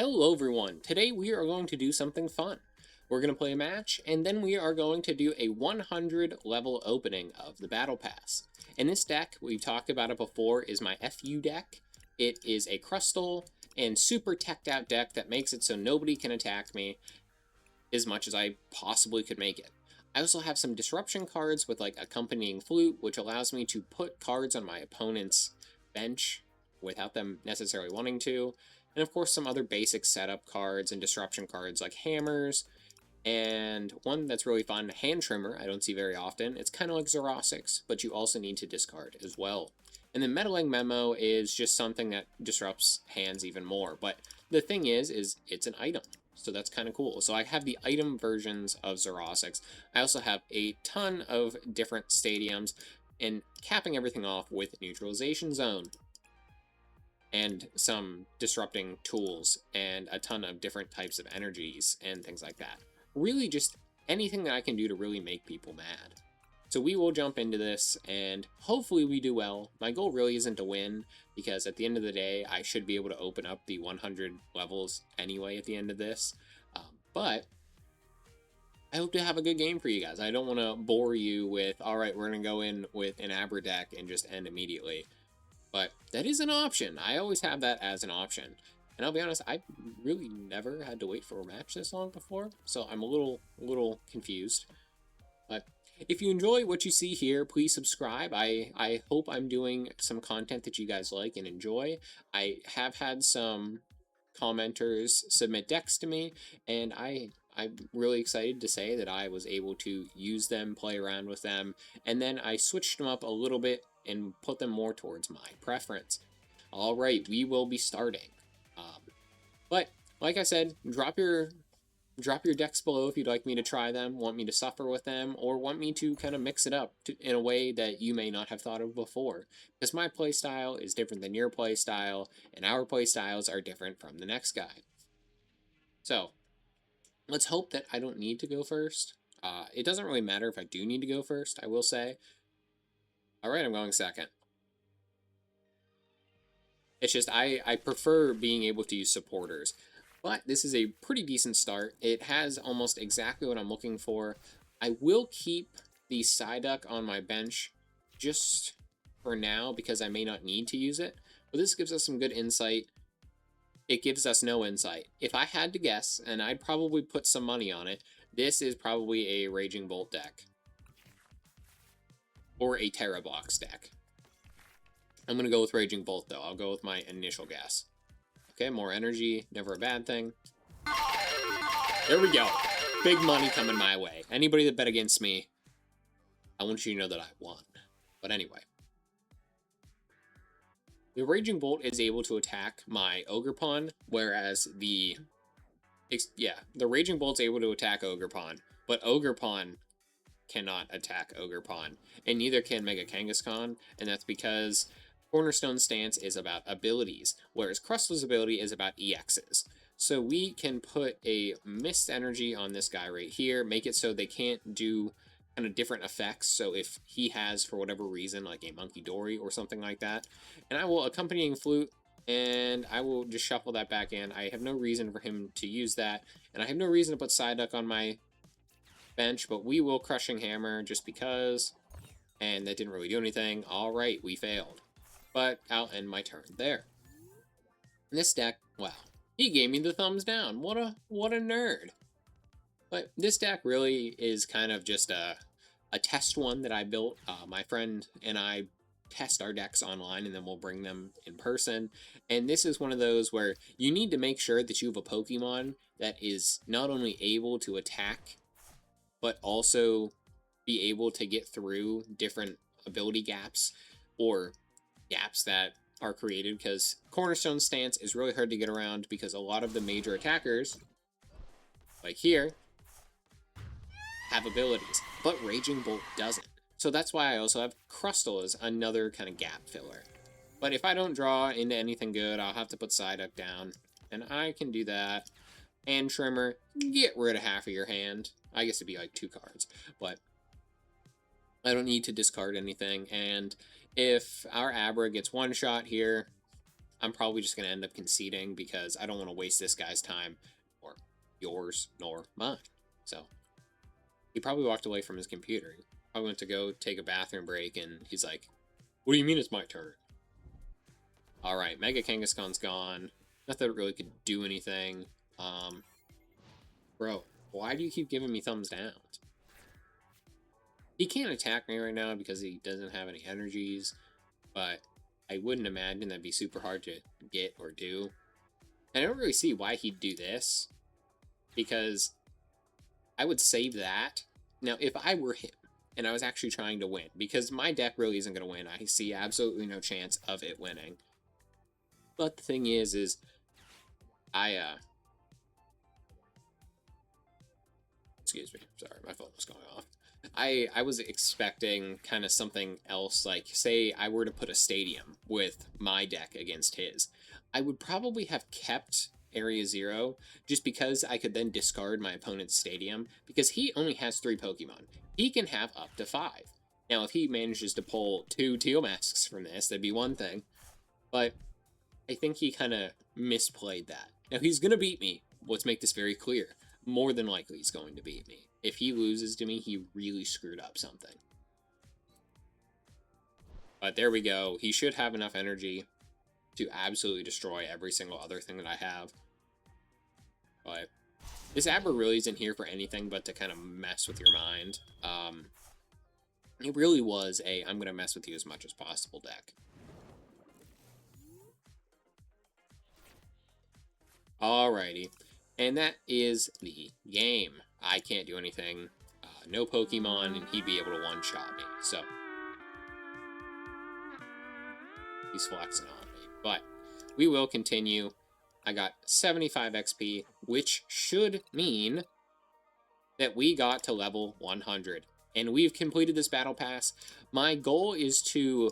Hello everyone, today we are going to do something fun. We're going to play a match, and then we are going to do a 100 level opening of the Battle Pass. And this deck, we've talked about it before, is my FU deck. It is a Crustle and super teched out deck that makes it so nobody can attack me as much as I possibly could make it. I also have some disruption cards with like accompanying flute, which allows me to put cards on my opponent's bench without them necessarily wanting to. And of course some other basic setup cards and disruption cards like hammers, and one that's really fun, Hand Trimmer, I don't see very often. It's kind of like Xerosix, but you also need to discard as well. And then Meddling Memo is just something that disrupts hands even more. But the thing is it's an item, so that's kind of cool. So I have the item versions of Xerosix. I also have a ton of different stadiums, and capping everything off with Neutralization Zone and some disrupting tools and a ton of different types of energies and things like that. Really just anything that I can do to really make people mad. So we will jump into this and hopefully we do well. My goal really isn't to win, because at the end of the day I should be able to open up the 100 levels anyway at the end of this. But I hope to have a good game for you guys. I don't want to bore you with, alright, we're going to go in with an Abra deck and just end immediately. But that is an option. I always have that as an option. And I'll be honest, I really never had to wait for a match this long before, so I'm a little confused. But if you enjoy what you see here, please subscribe. I hope I'm doing some content that you guys like and enjoy. I have had some commenters submit decks to me, and I'm really excited to say that I was able to use them, play around with them, and then I switched them up a little bit and put them more towards my preference. Alright, we will be starting. But, like I said, drop your decks below if you'd like me to try them, want me to suffer with them, or want me to kind of mix it up in a way that you may not have thought of before. Because my playstyle is different than your playstyle, and our playstyles are different from the next guy. So, let's hope that I don't need to go first. It doesn't really matter if I do need to go first, I will say. Alright, I'm going second. It's just, I prefer being able to use supporters. But this is a pretty decent start. It has almost exactly what I'm looking for. I will keep the Psyduck on my bench just for now because I may not need to use it. But this gives us some good insight. It gives us no insight. If I had to guess, and I'd probably put some money on it, this is probably a Raging Bolt deck. Or a Terra Box deck. I'm going to go with Raging Bolt, though. I'll go with my initial guess. Okay, more energy. Never a bad thing. There we go. Big money coming my way. Anybody that bet against me, I want you to know that I won. But anyway. The Raging Bolt is able to attack my Ogerpon, whereas the Raging Bolt's able to attack Ogerpon, but Ogerpon cannot attack Ogerpon, and neither can Mega Kangaskhan, and that's because Cornerstone's stance is about abilities, whereas Crustle's ability is about EXs. So we can put a Mist Energy on this guy right here, make it so they can't do kind of different effects, so if he has, for whatever reason, like a Monkey Dory or something like that, and I will Accompanying Flute, and I will just shuffle that back in. I have no reason for him to use that, and I have no reason to put Psyduck on my bench, but we will Crushing Hammer just because, and that didn't really do anything. Alright, we failed. But I'll end my turn there. And this deck, wow, he gave me the thumbs down. What a nerd. But this deck really is kind of just a test one that I built. My friend and I test our decks online, and then we'll bring them in person. And this is one of those where you need to make sure that you have a Pokemon that is not only able to attack, but also be able to get through different ability gaps or gaps that are created, because Cornerstone's stance is really hard to get around because a lot of the major attackers, like here, have abilities, but Raging Bolt doesn't. So that's why I also have Crustle as another kind of gap filler. But if I don't draw into anything good, I'll have to put Psyduck down, and I can do that. Hand Trimmer, get rid of half of your hand. I guess it'd be like 2 cards, but I don't need to discard anything, and if our Abra gets one shot here, I'm probably just going to end up conceding because I don't want to waste this guy's time, or yours, nor mine. So, he probably walked away from his computer. I went to go take a bathroom break, and he's like, "What do you mean it's my turn?" Alright, Mega Kangaskhan's gone. Not that it really could do anything. Bro, why do you keep giving me thumbs down? He can't attack me right now because he doesn't have any energies, but I wouldn't imagine that'd be super hard to get or do. And I don't really see why he'd do this, because I would save that. Now, if I were him, and I was actually trying to win, because my deck really isn't going to win, I see absolutely no chance of it winning. But the thing is excuse me, sorry, my phone was going off. I was expecting kind of something else, like, say I were to put a stadium with my deck against his. I would probably have kept Area 0, just because I could then discard my opponent's stadium, because he only has 3 Pokemon. He can have up to 5. Now, if he manages to pull 2 Teal Masks from this, that'd be one thing, but I think he kind of misplayed that. Now, he's going to beat me. Let's make this very clear. More than likely, he's going to beat me. If he loses to me, he really screwed up something. But there we go. He should have enough energy to absolutely destroy every single other thing that I have. But this Aber really isn't here for anything but to kind of mess with your mind. It really was a I'm going to mess with you as much as possible deck. Alrighty, and that is the game. I can't do anything, no Pokemon, and he'd be able to one-shot me, so he's flexing on me, but we will continue. I got 75 XP, which should mean that we got to level 100, and we've completed this battle pass. My goal is to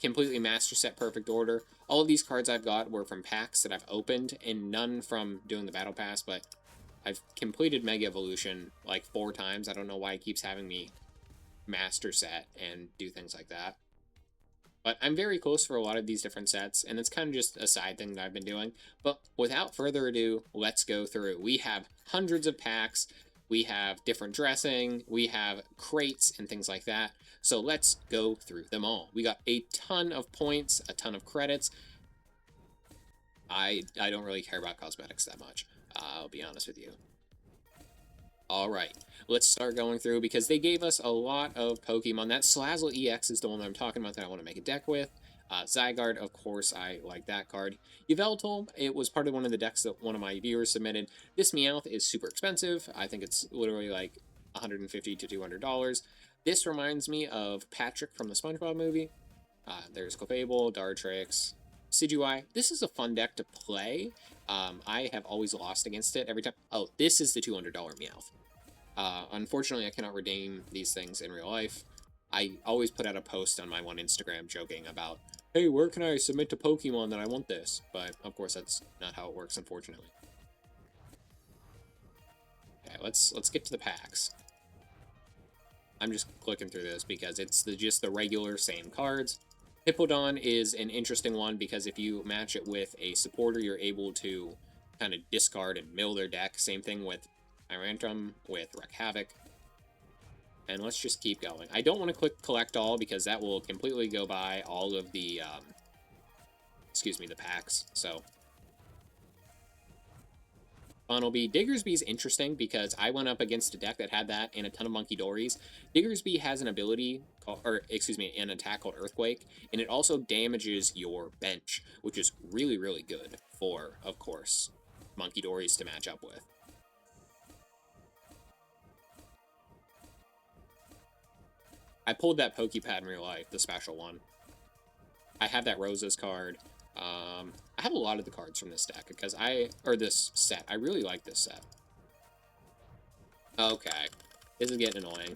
completely master set Perfect Order. All of these cards I've got were from packs that I've opened, and none from doing the battle pass, but I've completed Mega Evolution like 4 times. I don't know why it keeps having me master set and do things like that. But I'm very close for a lot of these different sets, and it's kind of just a side thing that I've been doing. But without further ado, let's go through. We have hundreds of packs, we have different dressing, we have crates and things like that. So let's go through them all. We got a ton of points, a ton of credits. I don't really care about cosmetics that much, I'll be honest with you. Alright, let's start going through, because they gave us a lot of Pokemon. That Salazzle EX is the one that I'm talking about that I want to make a deck with. Zygarde, of course, I like that card. Yveltal, it was part of one of the decks that one of my viewers submitted. This Meowth is super expensive. I think it's literally like $150 to $200. This reminds me of Patrick from the SpongeBob movie. There's Clefable, Dartrix, Decidueye. This is a fun deck to play. I have always lost against it every time. Oh, this is the $200 Meowth. Unfortunately, I cannot redeem these things in real life. I always put out a post on my one Instagram joking about, hey, where can I submit to Pokemon that I want this? But, of course, that's not how it works, unfortunately. Okay, let's get to the packs. I'm just clicking through this because it's just the regular same cards. Hippowdon is an interesting one because if you match it with a supporter, you're able to kind of discard and mill their deck. Same thing with Tyrantrum, with Wreak Havoc. And let's just keep going. I don't want to click collect all because that will completely go by all of the, the packs. So, Funnelby. Diggersby is interesting because I went up against a deck that had that and a ton of Monkey Dories. Diggersby has an ability, an attack called Earthquake, and it also damages your bench, which is really, really good for, of course, Monkey Dories to match up with. I pulled that Pokepad in real life, the special one. I have that Roses card. I have a lot of the cards from this deck because this set. I really like this set. Okay. This is getting annoying.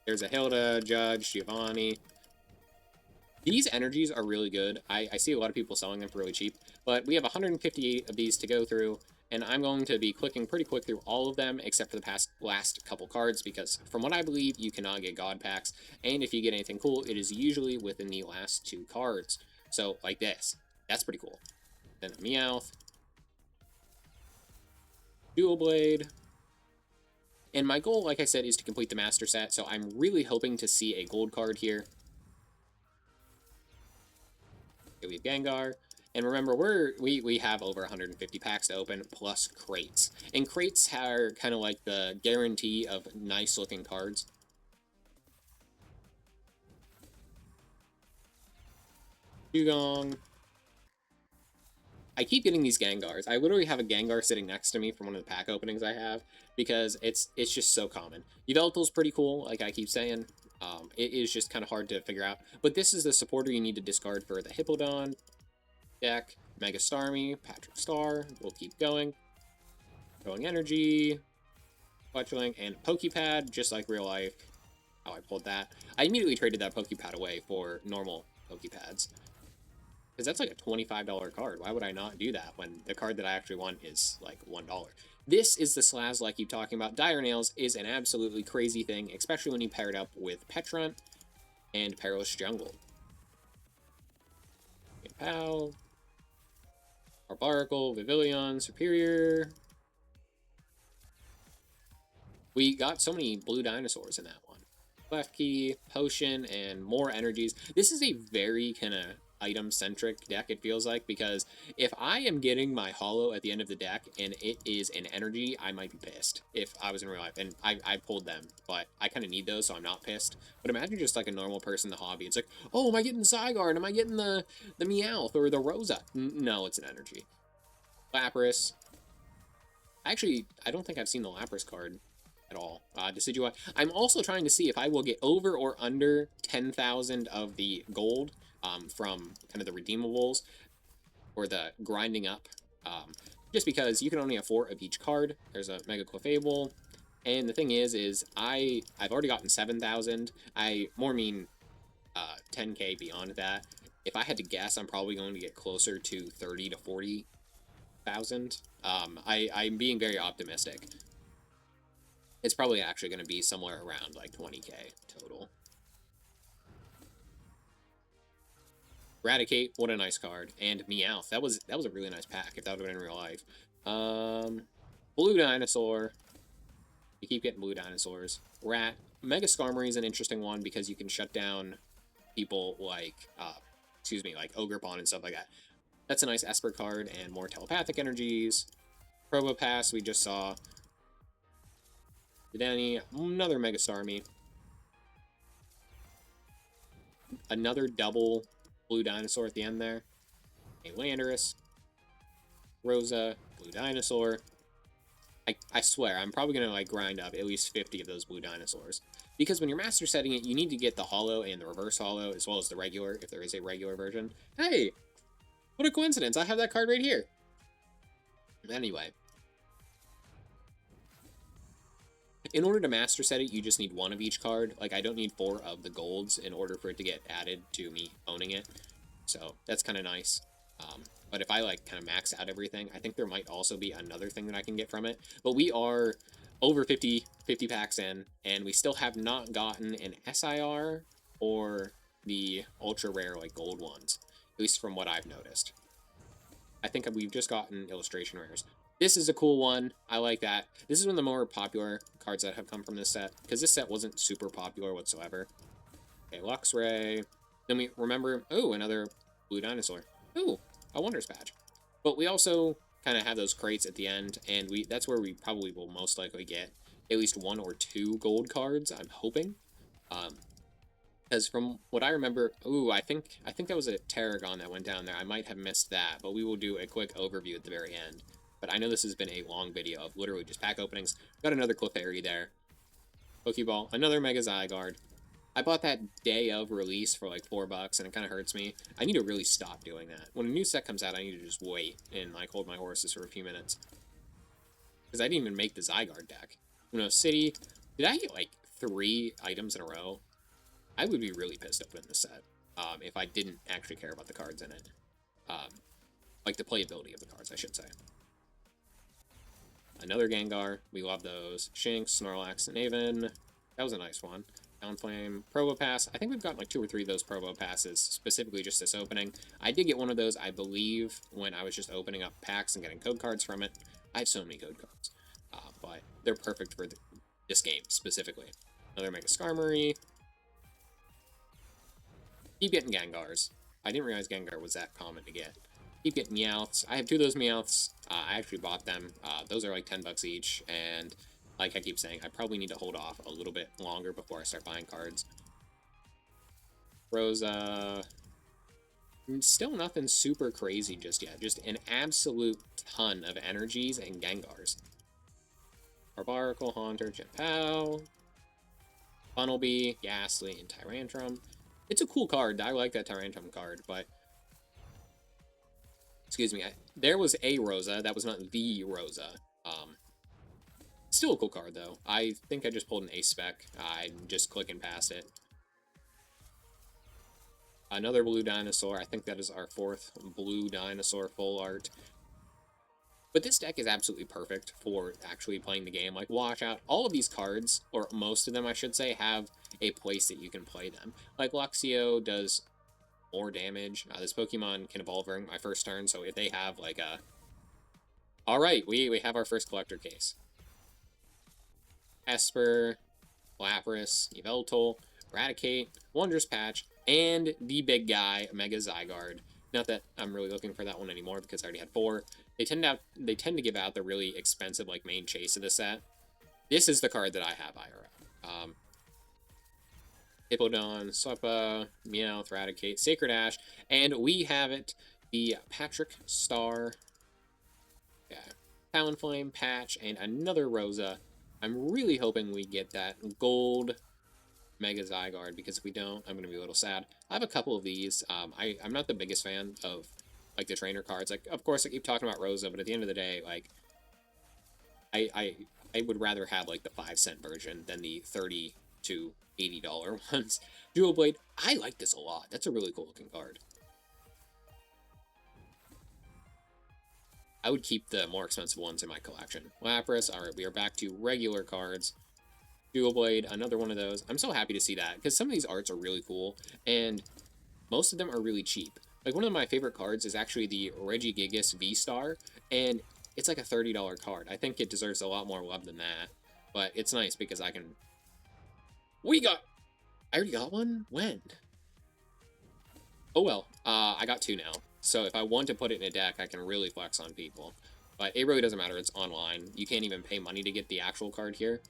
There's a Hilda, Judge, Giovanni. These energies are really good. I see a lot of people selling them for really cheap, but we have 158 of these to go through. and I'm going to be clicking pretty quick through all of them except for the last couple cards, because from what I believe, you cannot get God Packs, and if you get anything cool, it is usually within the last 2 cards. So, like this. That's pretty cool. Then a Meowth, Dual Blade, and my goal, like I said, is to complete the Master Set, so I'm really hoping to see a gold card here. Okay, we have Gengar. And remember, we have over 150 packs to open, plus crates. And crates are kind of like the guarantee of nice-looking cards. Dugong. I keep getting these Gengars. I literally have a Gengar sitting next to me from one of the pack openings I have, because it's just so common. Yveltal's pretty cool, like I keep saying. It is just kind of hard to figure out. But this is the supporter you need to discard for the Hippowdon deck. Mega Starmie, Patrick Star. We'll keep going. Throwing Energy, Fletchling, and Pokepad, just like real life. How I pulled that. I immediately traded that Pokepad away for normal Pokepads, because that's like a $25 card. Why would I not do that when the card that I actually want is like $1? This is the Slazzle I keep talking about. Dire Nails is an absolutely crazy thing, especially when you pair it up with Petrunt and Perilous Jungle. Okay, Pal. Barbaracle, Vivillon, Superior. We got so many blue dinosaurs in that one. Klefki, Potion, and more energies. This is a very kind of item-centric deck, it feels like, because if I am getting my holo at the end of the deck and it is an energy, I might be pissed if I was in real life. And I pulled them, but I kind of need those, so I'm not pissed. But imagine just like a normal person in the hobby. It's like, oh, am I getting the Zygarde? Am I getting the Meowth or the Rosa? No, it's an energy. Lapras. Actually, I don't think I've seen the Lapras card at all. Decidueye. I'm also trying to see if I will get over or under 10,000 of the gold from kind of the redeemables or the grinding up. Just because you can only have 4 of each card. There's a Mega Clefable. And the thing is I've already gotten 7,000. I more mean 10k beyond that. If I had to guess, I'm probably going to get closer to 30 to 40,000. I'm being very optimistic. It's probably actually going to be somewhere around like 20k total. Eradicate, what a nice card. And Meowth, that was a really nice pack if that would have been in real life. Blue Dinosaur. You keep getting blue dinosaurs. Rat. Mega Skarmory is an interesting one because you can shut down people like, like Ogerpon and stuff like that. That's a nice Esper card, and more telepathic energies. Probopass, we just saw. Danny, another Mega Starmie. Another double blue dinosaur at the end there. A Landorus. Rosa, blue dinosaur. I swear, I'm probably going to like grind up at least 50 of those blue dinosaurs. Because when you're master setting it, you need to get the holo and the reverse holo, as well as the regular, if there is a regular version. Hey! What a coincidence, I have that card right here. Anyway. In order to master set it, you just need 1 of each card. Like, I don't need 4 of the golds in order for it to get added to me owning it. So, that's kind of nice. But if I, like, kind of max out everything, I think there might also be another thing that I can get from it. But we are over 50 packs in, and we still have not gotten an SIR or the ultra rare, like, gold ones. At least from what I've noticed. I think we've just gotten illustration rares. This is a cool one. I like that. This is one of the more popular cards that have come from this set, because this set wasn't super popular whatsoever. Okay, Luxray. Then we remember, oh, another blue dinosaur. Ooh, a Wonders Patch. But we also kind of have those crates at the end, and that's where we probably will most likely get at least 1 or 2 gold cards, I'm hoping. Because from what I remember, ooh, I think that was a Tarragon that went down there. I might have missed that, but we will do a quick overview at the very end. But I know this has been a long video of literally just pack openings. Got another Clefairy there. Pokeball, another Mega Zygarde. I bought that day of release for like $4, and it kind of hurts me. I need to really stop doing that. When a new set comes out, I need to just wait and like hold my horses for a few minutes. Because I didn't even make the Zygarde deck. City. Did I get like 3 items in a row? I would be really pissed opening this set if I didn't actually care about the cards in it. Like the playability of the cards, I should say. Another Gengar. We love those. Shinx, Snorlax, and Aven. That was a nice one. Downflame, Probopass. I think we've gotten like 2 or 3 of those Probopasses, specifically just this opening. I did get one of those, I believe, when I was just opening up packs and getting code cards from it. I have so many code cards, but they're perfect for this game, specifically. Another Mega Skarmory. Keep getting Gengars. I didn't realize Gengar was that common to get. Keep getting Meowths. I have 2 of those Meowths. I actually bought them. Those are like 10 bucks each, and like I keep saying, I probably need to hold off a little bit longer before I start buying cards. Rosa. Still nothing super crazy just yet. Just an absolute ton of energies and Gengars. Barbaracle, Haunter, Chien-Pao, Funnelby, Ghastly, and Tyrantrum. It's a cool card. I like that Tyrantrum card, but... Excuse me. There was a Rosa. That was not the Rosa. Still a cool card, though. I think I just pulled an Ace Spec. I'm just clicking past it. Another blue dinosaur. I think that is our 4th blue dinosaur full art. But this deck is absolutely perfect for actually playing the game. Like, watch out. All of these cards, or most of them, I should say, have a place that you can play them. Like, Luxio does more damage. This Pokemon can evolve during my first turn, so if they have, like, a... Alright, we have our first collector case. Esper, Lapras, Yveltal, Eradicate, Wondrous Patch, and the big guy, Mega Zygarde. Not that I'm really looking for that one anymore because I already had 4. They tend to give out the really expensive like main chase of the set. This is the card that I have IRL. Hippowdon, Slappa, Meowth, Eradicate, Sacred Ash, and we have it, the Patrick Star, Talonflame, Patch, and another Rosa. I'm really hoping we get that gold Mega Zygarde, because if we don't, I'm going to be a little sad. I have a couple of these. I'm not the biggest fan of, like, the trainer cards. Like, of course, I keep talking about Rosa, but at the end of the day, like, I would rather have, like, the 5-cent version than the $30 to $80 ones. Dual Blade, I like this a lot. That's a really cool-looking card. I would keep the more expensive ones in my collection. Lapras, alright, we are back to regular cards. Dual Blade, another one of those. I'm so happy to see that, because some of these arts are really cool, and most of them are really cheap. Like, one of my favorite cards is actually the Regigigas V-Star, and it's like a $30 card. I think it deserves a lot more love than that, but it's nice because I can... I already got one? When? Oh well, I got 2 now. So if I want to put it in a deck, I can really flex on people. But it really doesn't matter, it's online. You can't even pay money to get the actual card here.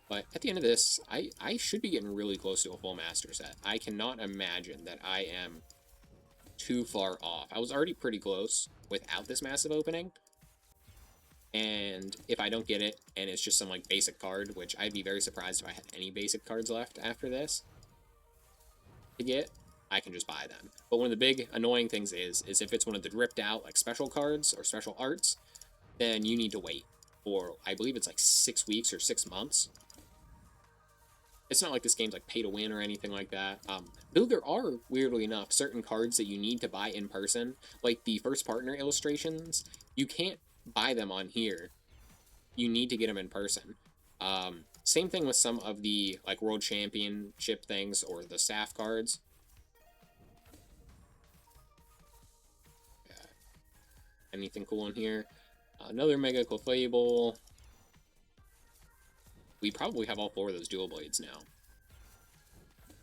But at the end of this, I should be getting really close to a full master set. I cannot imagine that I am too far off. I was already pretty close without this massive opening. And if I don't get it, and it's just some like basic card, which I'd be very surprised if I had any basic cards left after this to get, I can just buy them. But one of the big annoying things is if it's one of the dripped out like special cards or special arts, then you need to wait for, I believe it's like 6 weeks or 6 months. It's not like this game's like pay to win or anything like that. Though there are, weirdly enough, certain cards that you need to buy in person, like the first partner illustrations, you can't buy them on here. You need to get them in person. Same thing with some of the like World Championship things or the staff cards. Anything cool in here? Another Mega Clefable. We probably have all 4 of those Dual Blades now.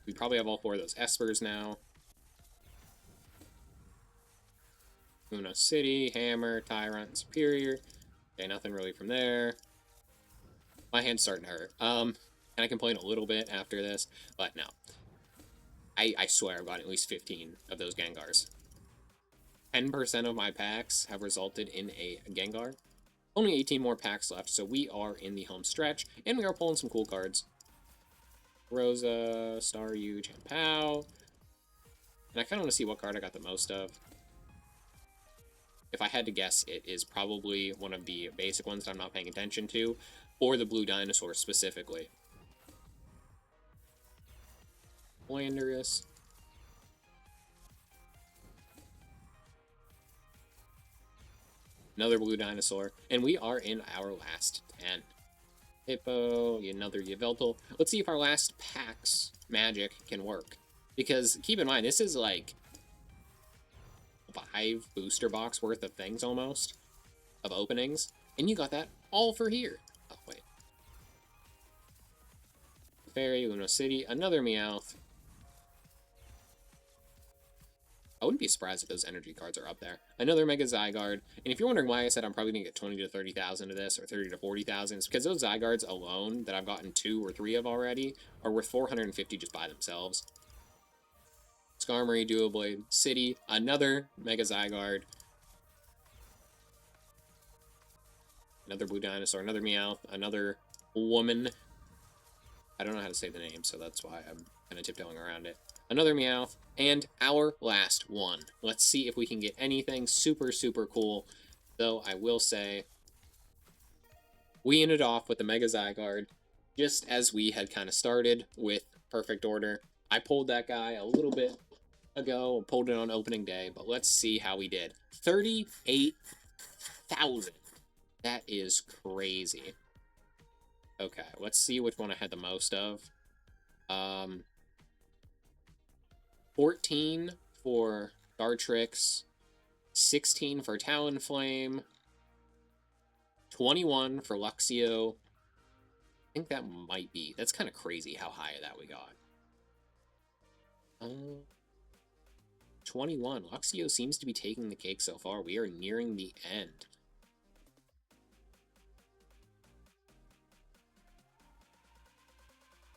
We probably have all 4 of those Espers now. Luna City, Hammer, Tyrant, Superior. Okay, nothing really from there. My hand's starting to hurt. And I complain a little bit after this, but no. I swear I've got at least 15 of those Gengars. 10% of my packs have resulted in a Gengar. Only 18 more packs left, so we are in the home stretch, and we are pulling some cool cards. Rosa, Staryu, Chien-Pao. And I kind of want to see what card I got the most of. If I had to guess, it is probably one of the basic ones that I'm not paying attention to, or the blue dinosaur specifically. Landorus. Another blue dinosaur. And we are in our last 10. Hippo, another Yveltal. Let's see if our last pack's magic can work. Because keep in mind, this is like 5 booster box worth of things almost. Of openings. And you got that all for here. Oh, wait. Fairy, Luno City, another Meowth. I wouldn't be surprised if those energy cards are up there. Another Mega Zygarde. And if you're wondering why I said I'm probably going to get 20 to 30,000 of this, or 30 to 40,000, it's because those Zygardes alone that I've gotten 2 or 3 of already are worth 450 just by themselves. Skarmory, Duoblade, City, another Mega Zygarde. Another Blue Dinosaur, another Meowth, another woman. I don't know how to say the name, so that's why I'm kind of tiptoeing around it. Another Meowth, and our last one. Let's see if we can get anything super, super cool. Though I will say, we ended off with the Mega Zygarde, just as we had kind of started with Perfect Order. I pulled that guy a little bit ago, pulled it on opening day, but let's see how we did. 38,000. That is crazy. Okay, let's see which one I had the most of. 14 for Dartrix, 16 for Talonflame, 21 for Luxio. I think that might be. That's kind of crazy how high that we got. 21. Luxio seems to be taking the cake so far. We are nearing the end.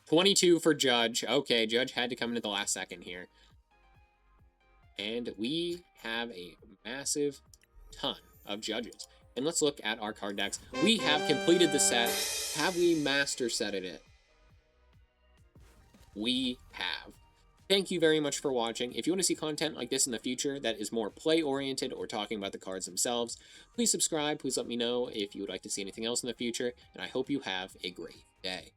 $22 for Judge. Okay, Judge had to come in at the last second here. And we have a massive ton of Judges. And let's look at our card decks. We have completed the set. Have we master setted it? We have. Thank you very much for watching. If you want to see content like this in the future that is more play-oriented or talking about the cards themselves, please subscribe. Please let me know if you would like to see anything else in the future. And I hope you have a great day.